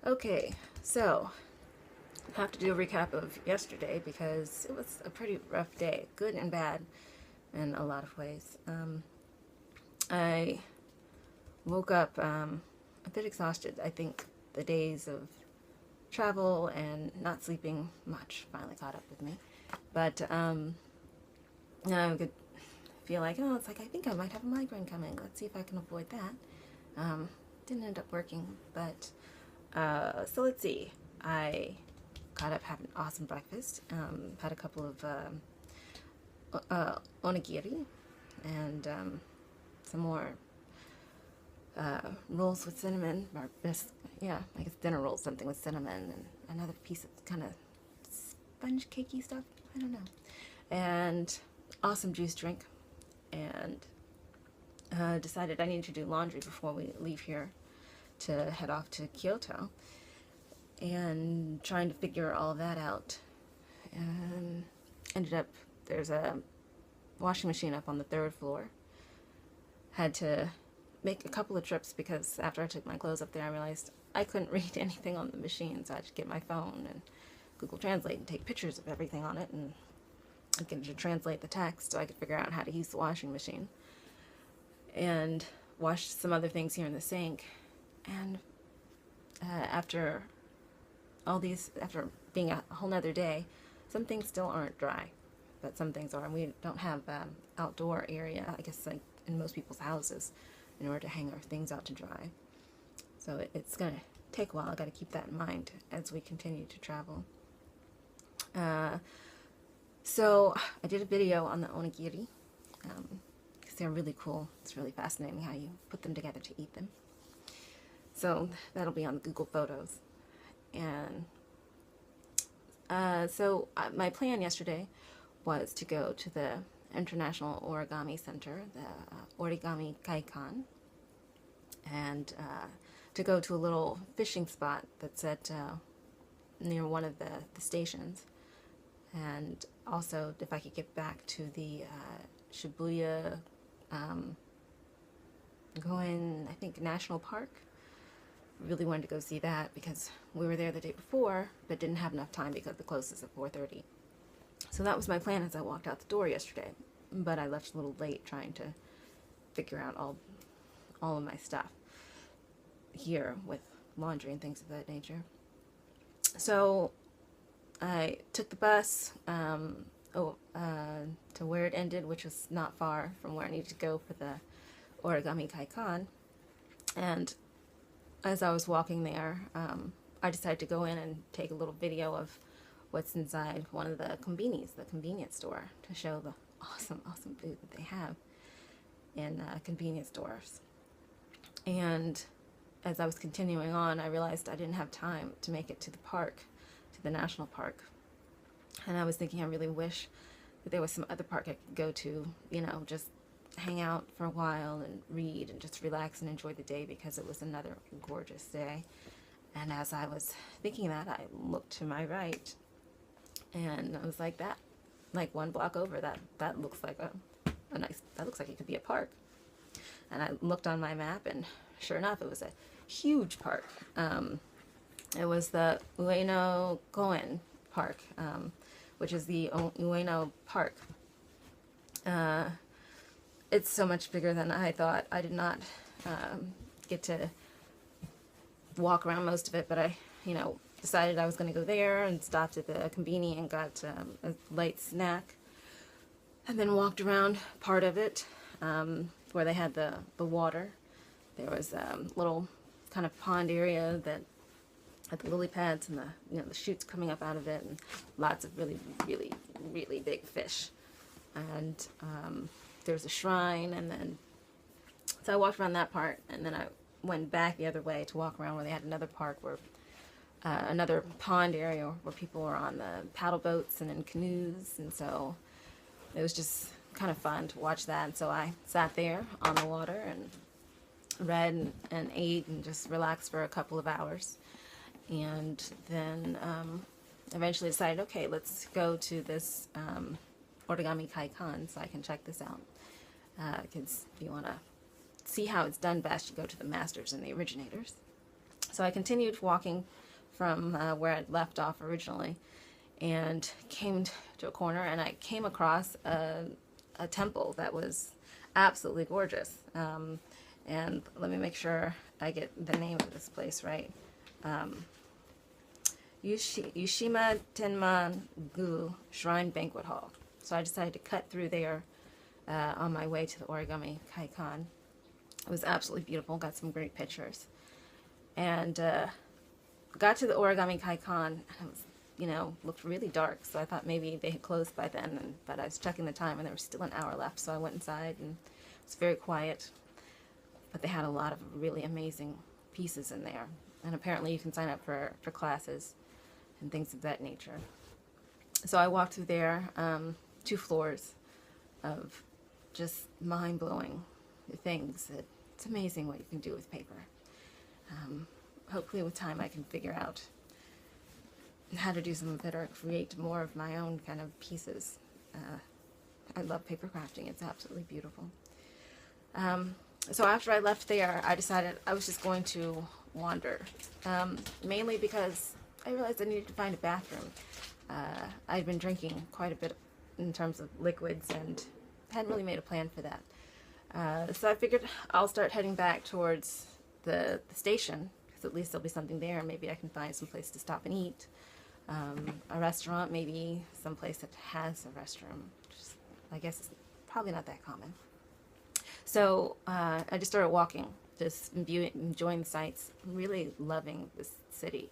Okay, so I have to do a recap of yesterday because it was a pretty rough day, good and bad in a lot of ways. I woke up a bit exhausted. I think the days of travel and not sleeping much finally caught up with me. But I could feel like, oh, it's like I think I might have a migraine coming. Let's see if I can avoid that. Didn't end up working, but so let's see. I got up, had an awesome breakfast. Had a couple of onigiri and some more rolls with cinnamon, or yeah, I guess dinner rolls, something with cinnamon, and another piece of kind of sponge cakey stuff. I don't know. And awesome juice drink, and decided I needed to do laundry before we leave here to head off to Kyoto, and trying to figure all that out. And ended up, there's a washing machine up on the third floor. Had to make a couple of trips because after I took my clothes up there, I realized I couldn't read anything on the machine, so I had to get my phone and Google Translate and take pictures of everything on it and get it to translate the text so I could figure out how to use the washing machine. And washed some other things here in the sink. And after all these, after being a whole nother day, some things still aren't dry, but some things are. And we don't have outdoor area, I guess, like in most people's houses, in order to hang our things out to dry. So it's going to take a while. I got to keep that in mind as we continue to travel. So I did a video on the onigiri because they're really cool. It's really fascinating how you put them together to eat them. So that'll be on the Google Photos. And so my plan yesterday was to go to the International Origami Center, the Origami Kaikan, and to go to a little fishing spot that's at near one of the stations, and also if I could get back to the Shibuya Goen, I think, National Park. Really wanted to go see that because we were there the day before, but didn't have enough time because the closes at 4:30. So that was my plan as I walked out the door yesterday, but I left a little late trying to figure out all of my stuff here with laundry and things of that nature. So I took the bus to where it ended, which was not far from where I needed to go for the Origami Kaikan. And as I was walking there, I decided to go in and take a little video of what's inside one of the konbinis, the convenience store, to show the awesome food that they have in convenience stores. And as I was continuing on, I realized I didn't have time to make it to the park, to the national park. And I was thinking, I really wish that there was some other park I could go to, just hang out for a while and read and just relax and enjoy the day, because it was another gorgeous day. And as I was thinking that, I looked to my right, and I was like, that, like one block over, that looks like that looks like it could be a park. And I looked on my map, and sure enough, it was a huge park. It was the Ueno Goen Park, which is the Ueno Park. It's so much bigger than I thought. I did not get to walk around most of it, but I, decided I was going to go there and stopped at the konbini and got a light snack, and then walked around part of it where they had the water. There was a little kind of pond area that had the lily pads and the shoots coming up out of it, and lots of really big fish. And there was a shrine, and then so I walked around that part, and then I went back the other way to walk around where they had another park, where another pond area where people were on the paddle boats and in canoes, and so it was just kind of fun to watch that. And so I sat there on the water and read and ate and just relaxed for a couple of hours, and then eventually decided, okay, let's go to this Origami Kaikan so I can check this out. Because if you want to see how it's done best, you go to the masters and the originators. So I continued walking from where I'd left off originally, and came to a corner, and I came across a temple that was absolutely gorgeous. And let me make sure I get the name of this place right. Yushima Tenman-gu Shrine Banquet Hall. So I decided to cut through there on my way to the Origami Kaikan. It was absolutely beautiful, got some great pictures. And got to the Origami Kaikan, and it was, looked really dark, so I thought maybe they had closed by then, but I was checking the time and there was still an hour left, so I went inside, and it was very quiet, but they had a lot of really amazing pieces in there, and apparently you can sign up for classes and things of that nature. So I walked through there, 2 floors of just mind-blowing things. It's amazing what you can do with paper. Hopefully with time I can figure out how to do some of it or create more of my own kind of pieces. I love paper crafting. It's absolutely beautiful. So after I left there, I decided I was just going to wander, mainly because I realized I needed to find a bathroom. I'd been drinking quite a bit in terms of liquids and hadn't really made a plan for that. So I figured I'll start heading back towards the station, because at least there'll be something there. Maybe I can find some place to stop and eat. A restaurant, maybe some place that has a restroom. I guess it's probably not that common. So I just started walking, just enjoying the sights, really loving this city.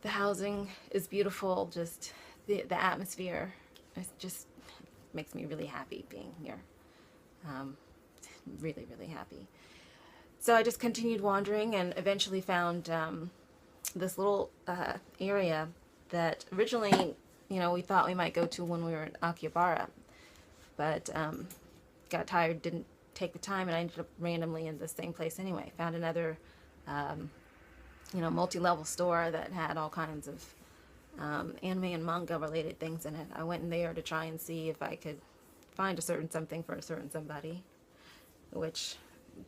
The housing is beautiful, just the atmosphere. It just makes me really happy being here. Really, really happy. So I just continued wandering and eventually found this little area that originally, we thought we might go to when we were in Akihabara, but got tired, didn't take the time, and I ended up randomly in the same place anyway. Found another, multi-level store that had all kinds of anime and manga related things in it. I went in there to try and see if I could find a certain something for a certain somebody, which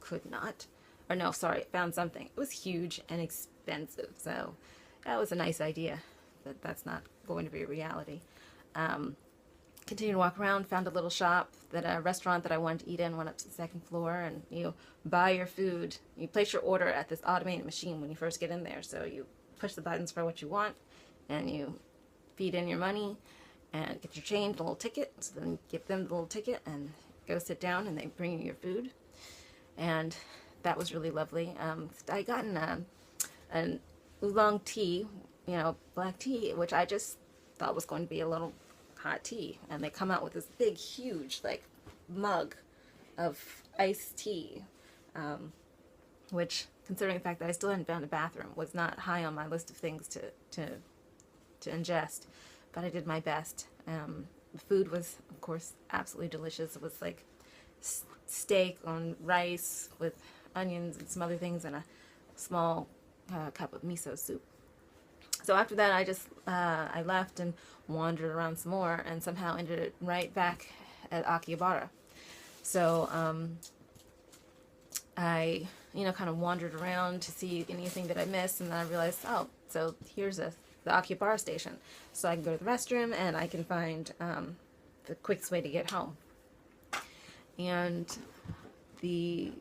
could not. Or no, sorry, found something. It was huge and expensive, so that was a nice idea, but that's not going to be a reality. Continued to walk around, found a little shop, a restaurant that I wanted to eat in, went up to the 2nd floor, and you buy your food. You place your order at this automated machine when you first get in there, so you push the buttons for what you want, and you feed in your money, and get your change, a little ticket, so then you give them the little ticket, and go sit down, and they bring you your food. And that was really lovely. I gotten an oolong tea, black tea, which I just thought was going to be a little hot tea. And they come out with this big, huge, mug of iced tea, which, considering the fact that I still hadn't found a bathroom, was not high on my list of things to ingest. But I did my best. The food was, of course, absolutely delicious. It was like steak on rice with onions and some other things, and a small cup of miso soup. So after that, I left and wandered around some more, and somehow ended it right back at Akihabara. So I kind of wandered around to see anything that I missed, and then I realized, oh, so here's the Akihabara station, so I can go to the restroom and I can find the quickest way to get home. And the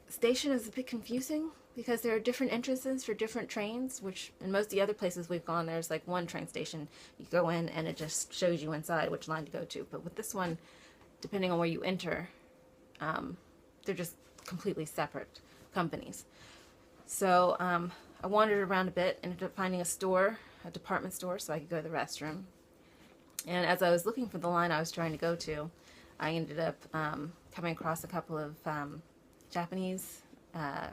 station is a bit confusing because there are different entrances for different trains, which in most of the other places we've gone, there's like one train station. You go in and it just shows you inside which line to go to. But with this one, depending on where you enter, they're just completely separate companies. So I wandered around a bit and ended up finding a department store, so I could go to the restroom. And as I was looking for the line I was trying to go to, I ended up coming across a couple of Japanese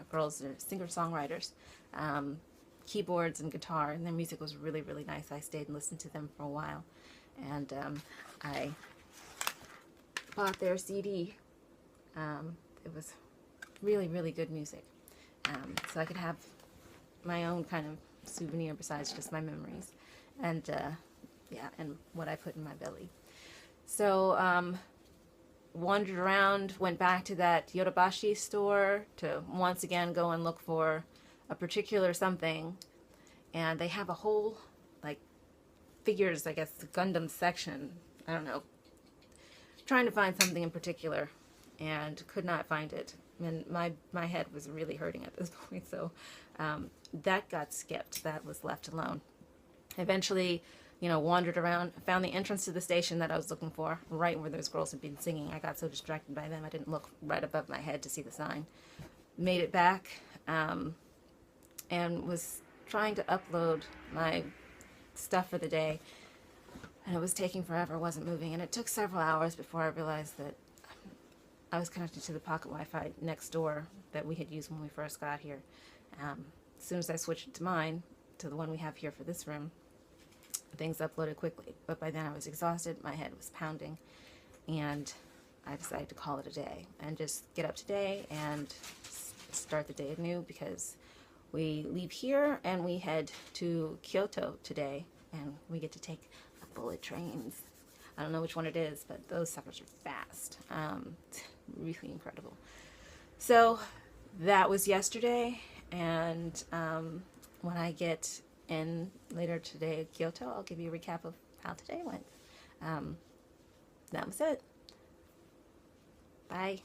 girls, singer-songwriters, keyboards and guitar, and their music was really, really nice. I stayed and listened to them for a while, and I bought their CD. It was really, really good music, so I could have my own kind of souvenir besides just my memories, and and what I put in my belly. So wandered around, went back to that Yodobashi store to once again go and look for a particular something, and they have a whole, like, figures, I guess, the Gundam section. I don't know. Trying to find something in particular, and could not find it. And my head was really hurting at this point, so that got skipped. That was left alone. Eventually, you know, wandered around, found the entrance to the station that I was looking for, right where those girls had been singing. I got so distracted by them, I didn't look right above my head to see the sign. Made it back, and was trying to upload my stuff for the day, and it was taking forever, wasn't moving, and it took several hours before I realized that I was connected to the pocket Wi-Fi next door that we had used when we first got here. As soon as I switched it to mine, to the one we have here for this room, things uploaded quickly. But by then I was exhausted, my head was pounding, and I decided to call it a day and just get up today and start the day anew, because we leave here and we head to Kyoto today, and we get to take the bullet trains. I don't know which one it is, but those suckers are fast. Really incredible. So that was yesterday, and when I get in later today at Kyoto, I'll give you a recap of how today went. That was it. Bye.